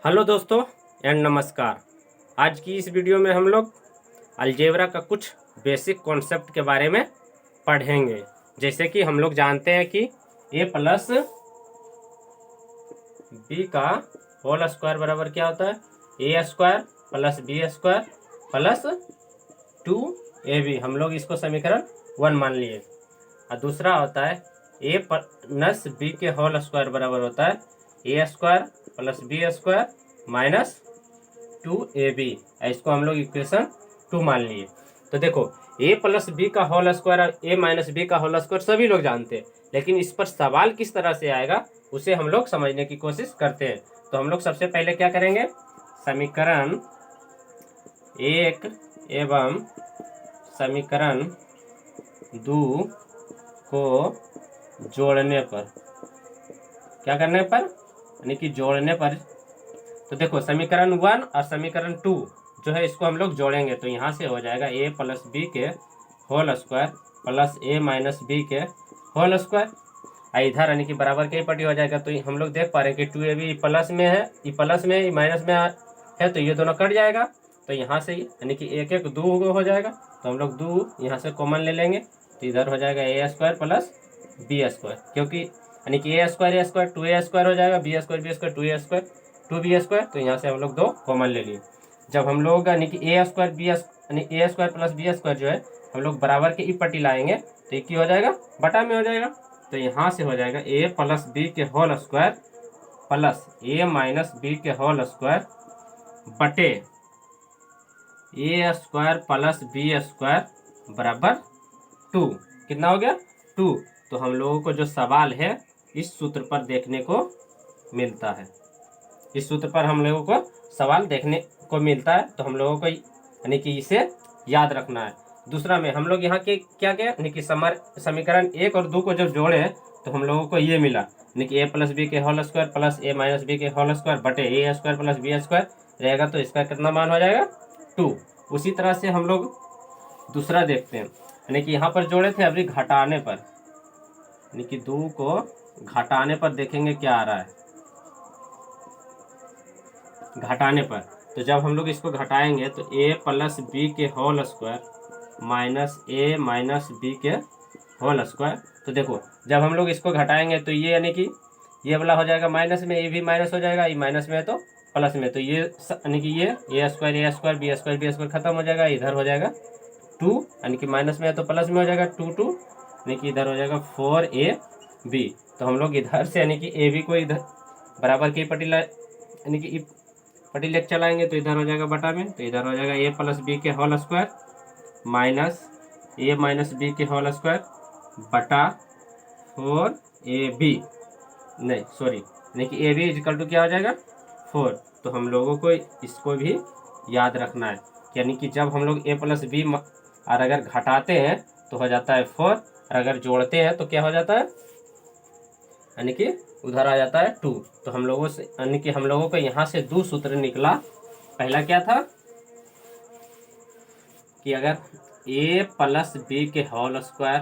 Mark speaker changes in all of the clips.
Speaker 1: Hello दोस्तों and नमस्कार। आज की इस वीडियो में हम लोग अलजेब्रा का कुछ बेसिक कॉन्सेप्ट के बारे में पढ़ेंगे। जैसे कि हम लोग जानते हैं कि a प्लस बी का होल स्क्वायर बराबर क्या होता है, A square plus B square plus 2ab। हम लोग इसको समीकरण 1 मान लिए। और दूसरा होता है a प्लस बी के होल स्क्वायर बराबर होता है A square plus B square minus 2ab। इसको हम लोग इक्वेशन 2 मान लिए। तो देखो a प्लस बी का होल स्क्वायर और a माइनस बी का होल स्क्वायर सभी लोग जानते हैं, लेकिन इस पर सवाल किस तरह से आएगा उसे हम लोग समझने की कोशिश करते हैं। तो हम लोग सबसे पहले क्या करेंगे, समीकरण 1 एवं समीकरण 2 को जोड़ने पर, क्या करने पर, यानी कि जोड़ने पर। तो देखो समीकरण 1 और समीकरण 2 जो है इसको हम लोग जोड़ेंगे तो यहाँ से हो जाएगा a प्लस बी के whole square plus a minus b के होल स्क्वायर। इधर यानी कि बराबर के ही पट्टी हो जाएगा। तो हम लोग देख पा रहे हैं कि 2ab प्लस में है, ये प्लस में ये माइनस में है, तो ये दोनों कट जाएगा। तो यहाँ से यानी कि एक एक दो हो जाएगा, तो हम लोग दो यहाँ से कॉमन ले लेंगे, तो इधर हो जाएगा a square plus B square, क्योंकि यानी कि a स्क्वायर 2a स्क्वायर हो जाएगा, B square 2a square 2b square. तो यहाँ से हम लोग दो कॉमन ले लिए। जब हम लोग यानी कि a स्क्वायर बी यानी a square plus B square जो है हम लोग बराबर के ई पट्टी लाएंगे तो ये क्या हो जाएगा, बटा में हो जाएगा। तो यहाँ से हो जाएगा a प्लस बी के whole square plus a minus b के होल स्क्वायर बटे a square plus B square बराबर 2। कितना हो गया, 2। तो हम लोगों को जो सवाल है इस सूत्र पर देखने को मिलता है, इस सूत्र पर हम लोगों को सवाल देखने को मिलता है। तो हम लोगों को यानी कि इसे याद रखना है। दूसरा में हम लोग यहाँ के क्या क्या यानी कि समीकरण 1 और 2 को जब जोड़े तो हम लोगों को ये मिला, यानी कि a प्लस बी के whole square plus a minus b के होल स्क्वायर बटे a square plus B square रहेगा। तो इसका कितना मान हो जाएगा, 2। उसी तरह से हम लोग दूसरा देखते हैं, यानी कि यहाँ पर जोड़े थे, अभी घटाने पर, यानी कि 2 को घटाने पर देखेंगे क्या आ रहा है, घटाने पर। तो जब हम लोग इसको घटाएंगे तो a प्लस बी के whole square minus a minus b के होल स्क्वायर। तो देखो जब हम लोग इसको घटाएंगे तो ये यानी कि ये वाला हो जाएगा माइनस में, ये भी माइनस हो जाएगा, ये माइनस में है तो प्लस में, तो ये यानी कि ये a स्क्वायर बी स्क्वायर खत्म हो जाएगा, इधर हो जाएगा 2, यानी कि माइनस में है तो प्लस में हो जाएगा 2 यानी कि इधर हो जाएगा 4ab। तो हम लोग इधर से यानी कि ab को इधर बराबर की पट्टी यानी कि पट्टी लेके चलाएंगे तो इधर हो जाएगा बटा में, तो इधर हो जाएगा a प्लस बी के whole square minus a minus b के होल स्क्वायर बटा 4ab, नहीं सॉरी, यानी कि ab इक्वल टू क्या हो जाएगा 4। तो हम लोगों को इसको भी याद रखना है, यानी कि जब हम लोग a प्लस बी और अगर घटाते हैं तो हो जाता है 4 और अगर जोड़ते हैं तो क्या हो जाता है, यानी कि उधर आ जाता है 2। तो हम लोगों से यानी कि हम लोगों को यहाँ से 2 सूत्र निकला। पहला क्या था कि अगर a प्लस बी के whole square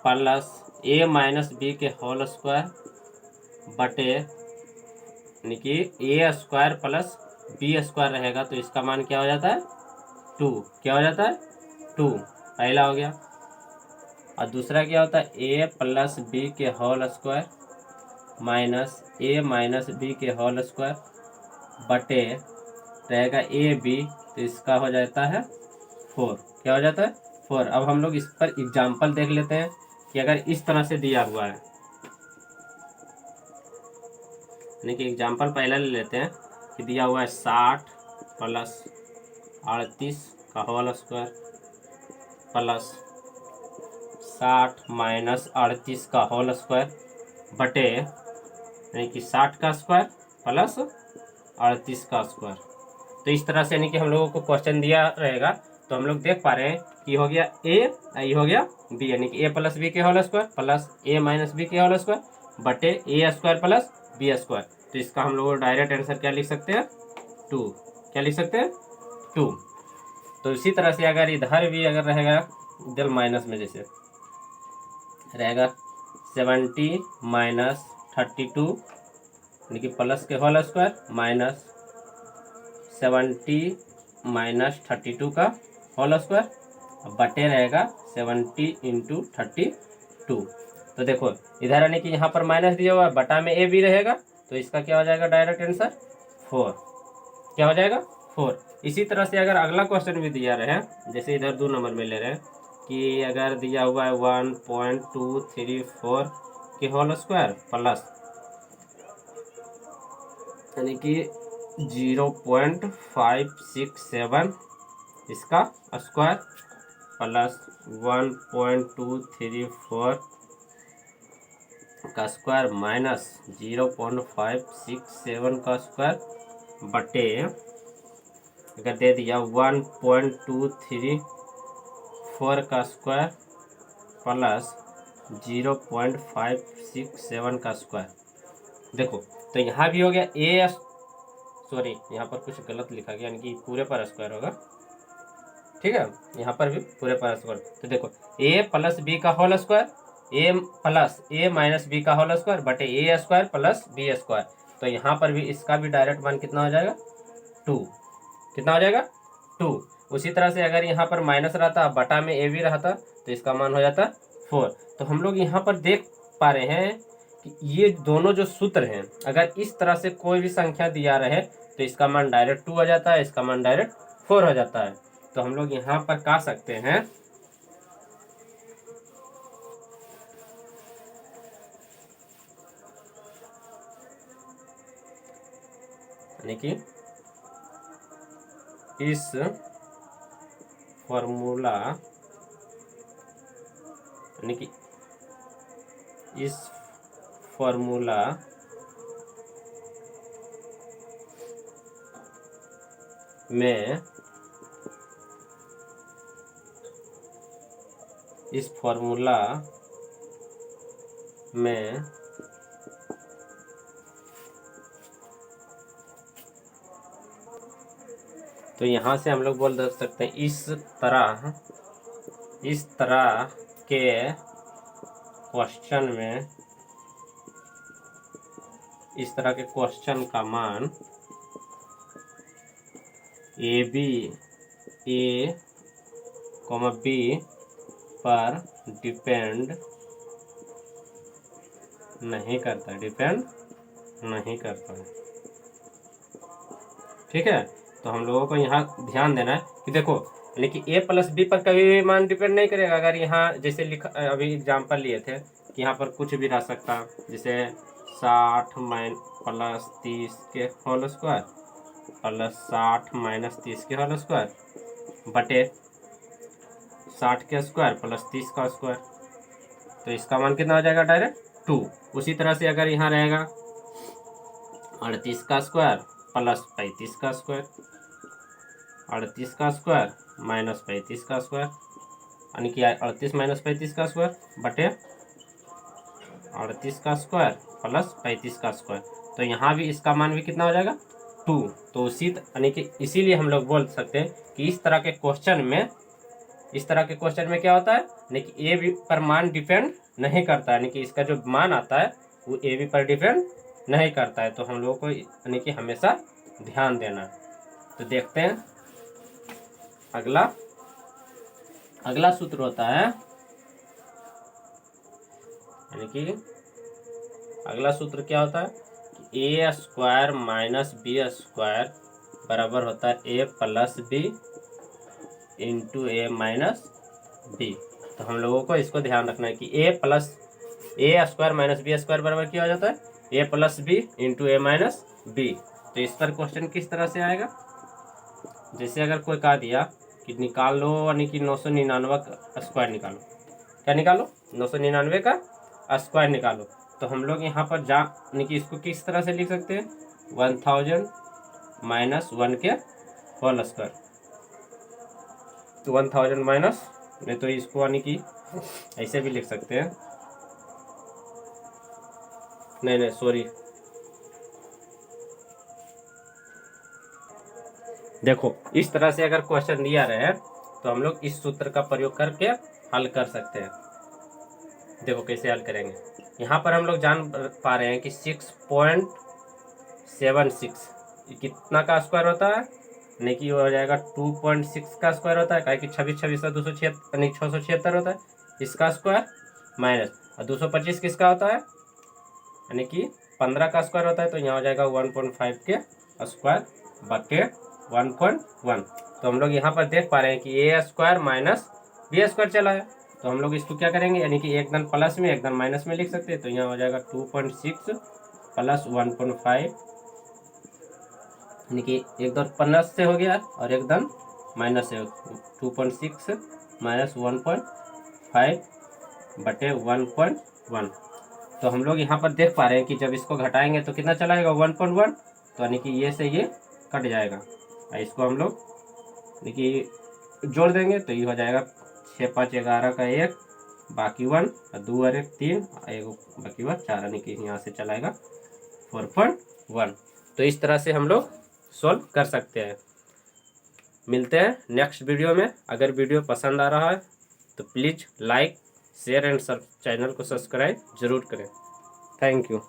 Speaker 1: plus a minus b के होल स्क्वायर बटे यानी कि a square plus B square रहेगा तो इसका मान क्या हो जाता है 2। क्या हो जाता है 2, पहला हो गया। और दूसरा क्या होता है a प्लस बी के whole square minus a minus b के होल स्क्वायर बटे रहेगा ab, तो इसका हो जाता है 4। क्या हो जाता है 4। अब हम लोग इस पर एग्जाम्पल देख लेते हैं कि अगर इस तरह से दिया हुआ है, यानी कि एग्जाम्पल पहले ले लेते हैं कि दिया हुआ है 60 प्लस 38 का होल स्क्वायर प्लस 60 माइनस 38 का होल स्क्वायर बटे यानी कि 60 का स्क्वायर प्लस 38 का स्क्वायर। तो इस तरह से यानी कि हम लोगों को क्वेश्चन दिया रहेगा तो हम लोग देख पा रहे हैं कि हो गया a, ये हो गया b, यानी कि a प्लस बी के whole square plus a minus b के होल स्क्वायर बटे a square plus B square. तो इसका हम लोग डायरेक्ट आंसर क्या लिख सकते हैं 2। क्या लिख सकते हैं 2। तो इसी तरह से अगर इधर भी अगर रहेगा इधर माइनस में, जैसे रहेगा 70 माइनस 32 यानी कि प्लस के होल स्क्वायर माइनस 70 माइनस 32 का होल स्क्वायर बटे रहेगा 70 इंटू 32। तो देखो इधर यानी कि यहाँ पर माइनस दिया हुआ है, बटा में ए भी रहेगा, तो इसका क्या हो जाएगा डायरेक्ट आंसर 4। क्या हो जाएगा 4। इसी तरह से अगर अगला क्वेश्चन भी दिया रहे, जैसे इधर 2 नंबर में ले रहे हैं कि अगर दिया हुआ है 1.234 के होल स्क्वायर प्लस यानी कि 0.567 इसका स्क्वायर प्लस 1.234 का स्क्वायर माइनस 0.567 का स्क्वायर बटे अगर दे दिया 1.234 का स्क्वायर प्लस 0.567 का स्क्वायर। देखो तो यहाँ भी हो गया ए, सॉरी यहाँ पर कुछ गलत लिखा गया, यानी कि पूरे पर स्क्वायर होगा, ठीक है, यहाँ पर भी पूरे पर स्क्वायर। तो देखो ए प्लस बी का होल स्क्वायर, ए प्लस ए माइनस बी का होल स्क्वायर बटे ए स्क्वायर प्लस बी स्क्वायर। तो यहाँ पर भी इसका भी डायरेक्ट मान कितना हो जाएगा 2। कितना हो जाएगा 2। उसी तरह से अगर यहाँ पर माइनस रहता बटा में ए भी रहता तो इसका मान हो जाता 4। तो हम लोग यहाँ पर देख पा रहे हैं कि ये दोनों जो सूत्र हैं, अगर इस तरह से कोई भी संख्या दिया रहे तो इसका मान डायरेक्ट 2 हो जाता है, इसका मान डायरेक्ट 4 हो जाता है। तो हम लोग यहाँ पर कह सकते हैं यानी कि इस फॉर्मूला यानी कि इस फॉर्मूला में तो यहाँ से हम लोग बोल सकते हैं इस तरह के क्वेश्चन का मान ए बी पर डिपेंड नहीं करता है, ठीक है। तो हम लोगों को यहाँ ध्यान देना है कि देखो लेकिन ए प्लस बी पर कभी भी मान डिपेंड नहीं करेगा। अगर यहाँ जैसे लिखा अभी एग्जाम्पल लिए थे कि यहाँ पर कुछ भी रह सकता, जैसे 60 प्लस 30 के होल स्क्वायर प्लस 60 माइनस 30 के होल स्क्वायर बटे 60 के स्क्वायर प्लस 30 का स्क्वायर। तो इसका मान कितना हो जाएगा डायरेक्ट 2। उसी तरह से अगर यहाँ रहेगा 38 का स्क्वायर प्लस 35 का स्क्वायर, 38 का स्क्वायर माइनस 35 का स्क्वायर, यानी कि 38 माइनस 35 का स्क्वायर बटे 38 का स्क्वायर प्लस 35 का स्क्वायर। तो यहाँ भी इसका मान भी कितना हो जाएगा 2। तो उसी यानी कि इसीलिए हम लोग बोल सकते हैं कि इस तरह के क्वेश्चन में क्या होता है, यानी कि ए बी पर मान डिपेंड नहीं करता है, यानी कि इसका जो मान आता है वो ए बी पर डिपेंड नहीं करता है। तो हम लोगों को यानी कि हमेशा ध्यान देना है। तो देखते हैं अगला सूत्र होता है, यानी कि अगला सूत्र क्या होता है कि ए स्क्वायर माइनस बी स्क्वायर बराबर होता है ए प्लस बी इंटू ए माइनस बी। तो हम लोगों को इसको ध्यान रखना है कि ए स्क्वायर माइनस बी स्क्वायर बराबर क्या हो जाता है ए प्लस बी इंटू ए माइनस बी। तो इस पर क्वेश्चन किस तरह से आएगा, जैसे अगर कोई कहा दिया कि निकाल लो यानी कि 999 का स्क्वायर निकालो, क्या निकालो 999 का स्क्वायर निकालो। तो हम लोग यहाँ पर यानी कि इसको किस तरह से लिख सकते हैं 1000 माइनस 1 के होल स्क्वायर। तो 1000 माइनस नहीं तो इसको यानी कि ऐसे भी लिख सकते हैं, नहीं सॉरी, देखो इस तरह से अगर क्वेश्चन दिया रहे तो हम लोग इस सूत्र का प्रयोग करके हल कर सकते हैं। देखो कैसे हल करेंगे, यहाँ पर हम लोग जान पा रहे हैं कि 6.5 2.76 ये कितना का स्क्वायर होता है, यानी कि हो जाएगा 2.6 का स्क्वायर होता है, क्या कि 26 का 276 यानी 676 होता है इसका स्क्वायर, माइनस और 225 किसका होता है, यानी कि 15 का स्क्वायर होता है, तो यहाँ हो जाएगा 1.5 के स्क्वायर बटे 1.1। तो हम लोग यहाँ पर देख पा रहे हैं कि ए स्क्वायर माइनस बी स्क्वायर चला है, तो हम लोग इसको क्या करेंगे, यानी कि एक दम प्लस में एक दम माइनस में लिख सकते हैं, तो यहाँ हो जाएगा 2.6 प्लस 1.5, यानी कि एकदम प्लस से हो गया और एकदम माइनस से, 2.6 माइनस 1.5 बटे 1.1। तो हम लोग यहाँ पर देख पा रहे हैं कि जब इसको घटाएंगे तो कितना चला जाएगा 1.1, तो यानी कि ये से ये कट जाएगा और इसको हम लोग यानी कि जोड़ देंगे तो ये हो जाएगा 6 5 11 का 1 बाकी 1 और 2 और 1 3 और 1 बाकी 1 4, यानी कि यहाँ से चलाएगा 4.1। तो इस तरह से हम लोग सॉल्व कर सकते हैं। मिलते हैं नेक्स्ट वीडियो में। अगर वीडियो पसंद आ रहा है तो please like share and channel को सब्सक्राइब जरूर करें। Thank you.